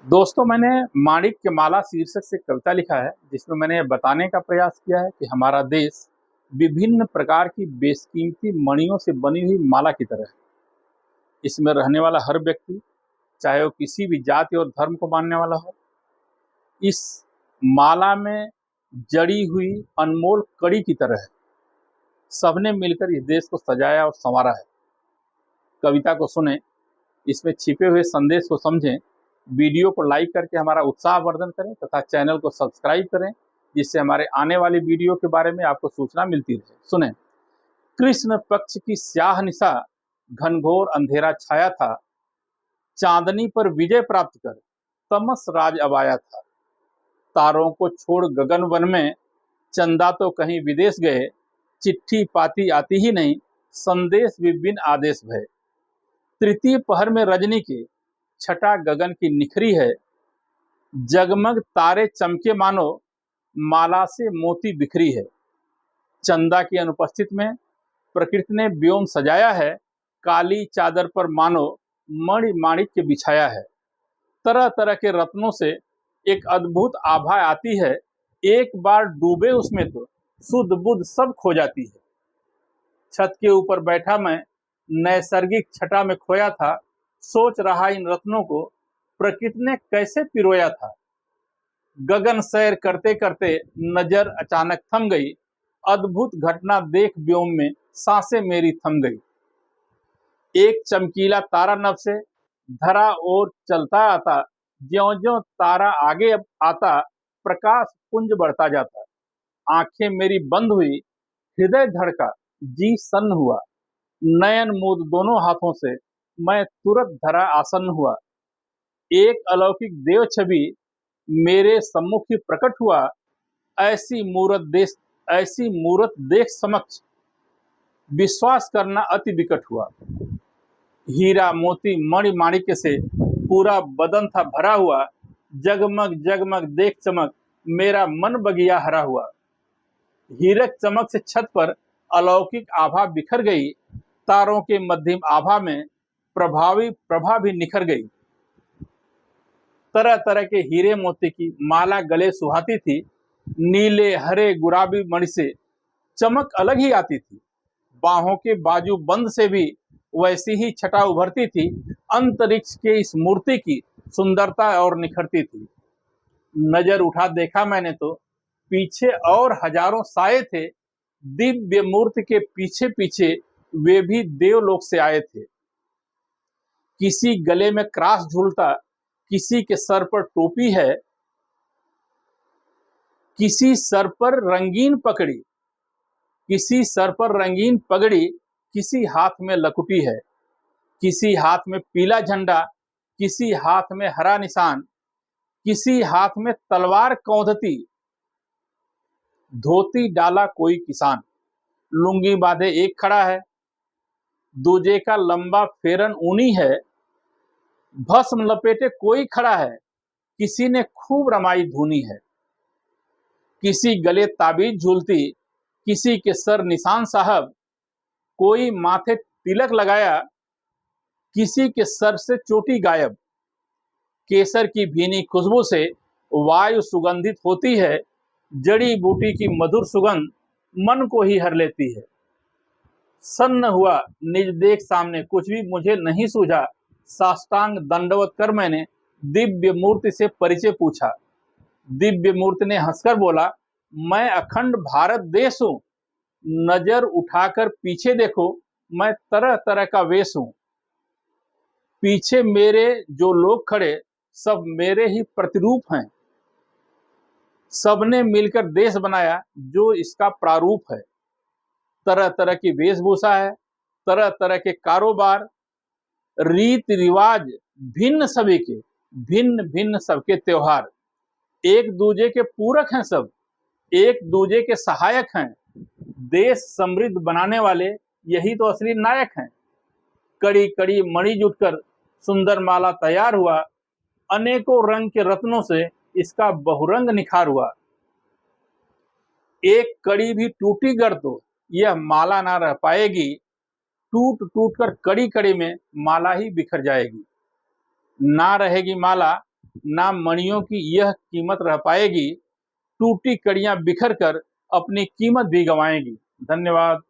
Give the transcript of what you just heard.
दोस्तों, मैंने माणिक्य माला शीर्षक से कविता लिखा है, जिसमें मैंने बताने का प्रयास किया है कि हमारा देश विभिन्न प्रकार की बेशकीमती मणियों से बनी हुई माला की तरह है। इसमें रहने वाला हर व्यक्ति, चाहे वो किसी भी जाति और धर्म को मानने वाला हो, इस माला में जड़ी हुई अनमोल कड़ी की तरह है। सबने मिलकर इस देश को सजाया और संवारा है। कविता को सुने, इसमें छिपे हुए संदेश को समझें, वीडियो को लाइक करके हमारा उत्साहवर्धन करें तथा चैनल को सब्सक्राइब करें, जिससे हमारे आने वाली वीडियो के बारे में आपको सूचना मिलती रहे। सुने। कृष्ण पक्ष की स्याह निशा, घनघोर अंधेरा छाया था। चांदनी पर विजय प्राप्त कर तमस राज अब आया था। तारों को छोड़ गगन वन में, चंदा तो कहीं विदेश गए। चिट्ठी पाती आती ही नहीं, संदेश विभिन्न आदेश भय। तृतीय पहर में रजनी के, छटा गगन की निखरी है। जगमग तारे चमके मानो, माला से मोती बिखरी है। चंदा की अनुपस्थित में प्रकृति ने व्योम सजाया है। काली चादर पर मानो मणि माणिक्य बिछाया है। तरह तरह के रत्नों से एक अद्भुत आभा आती है। एक बार डूबे उसमें तो शुद्ध बुद्ध सब खो जाती है। छत के ऊपर बैठा मैं, नैसर्गिक छटा में खोया था। सोच रहा इन रत्नों को प्रकृति ने कैसे पिरोया था। गगन सैर करते करते नजर अचानक थम गई। अद्भुत घटना देख व्योम में सांसें मेरी थम गई। एक चमकीला तारा नभ से धरा और चलता आता। ज्यों-ज्यों तारा आगे आता, प्रकाश पुंज बढ़ता जाता। आंखें मेरी बंद हुई, हृदय धड़का, जी सन्न हुआ। नयन मूंद दोनों हाथों से मैं तुरंत धरा आसन्न हुआ। एक अलौकिक देव छवि मेरे सम्मुख ही प्रकट हुआ। ऐसी मूरत देख समक्ष विश्वास करना अति विकट हुआ। हीरा मोती मणि माणिक्य से पूरा बदन था भरा हुआ। जगमग जगमग देख चमक, मेरा मन बगिया हरा हुआ। हीरक चमक से छत पर अलौकिक आभा बिखर गई। तारों के मध्यम आभा में प्रभावी प्रभा भी निखर गई। तरह तरह के हीरे मोती की माला गले सुहाती थी। नीले हरे गुलाबी मणि से चमक अलग ही आती थी। बाहों के बाजू बंद से भी वैसी ही छटा उभरती थी। अंतरिक्ष के इस मूर्ति की सुंदरता और निखरती थी। नजर उठा देखा मैंने तो पीछे और हजारों साए थे। दिव्य मूर्ति के पीछे पीछे वे भी देवलोक से आए थे। किसी गले में क्रास झूलता, किसी के सर पर टोपी है, किसी सर पर रंगीन पगड़ी, किसी सर पर रंगीन पगड़ी, किसी हाथ में लकुटी है, किसी हाथ में पीला झंडा, किसी हाथ में हरा निशान, किसी हाथ में तलवार कौंधती। धोती डाला कोई किसान, लुंगी बांधे एक खड़ा है। दूजे का लंबा फेरन ऊनी है। भस्म लपेटे कोई खड़ा है, किसी ने खूब रमाई धुनी है। किसी गले ताबीज झूलती, किसी के सर निशान साहब। कोई माथे तिलक लगाया, किसी के सर से चोटी गायब। केसर की भीनी खुशबू से वायु सुगंधित होती है। जड़ी बूटी की मधुर सुगंध मन को ही हर लेती है। सन्न हुआ निज देख सामने, कुछ भी मुझे नहीं सूझा। साष्टांग दंडवत कर मैंने दिव्य मूर्ति से परिचय पूछा। दिव्य मूर्ति ने हंसकर बोला, मैं अखंड भारत देश हूं। नजर उठाकर पीछे देखो, मैं तरह तरह का वेश हूं। पीछे मेरे जो लोग खड़े, सब मेरे ही प्रतिरूप हैं। सबने मिलकर देश बनाया जो इसका प्रारूप है। तरह तरह की वेशभूषा है, तरह तरह के कारोबार, रीति रिवाज भिन्न सभी के, भिन्न भिन्न सबके त्योहार। एक दूजे के पूरक हैं सब, एक दूजे के सहायक हैं। देश समृद्ध बनाने वाले यही तो असली नायक हैं। कड़ी कड़ी मणि जुटकर सुंदर माला तैयार हुआ। अनेकों रंग के रत्नों से इसका बहुरंग निखार हुआ। एक कड़ी भी टूटी गर तो यह माला ना रह पाएगी। टूट टूट कर कड़ी कड़ी में माला ही बिखर जाएगी। ना रहेगी माला ना मणियों की यह कीमत रह पाएगी, टूटी कड़ियां बिखर कर अपनी कीमत भी गंवाएंगी। धन्यवाद।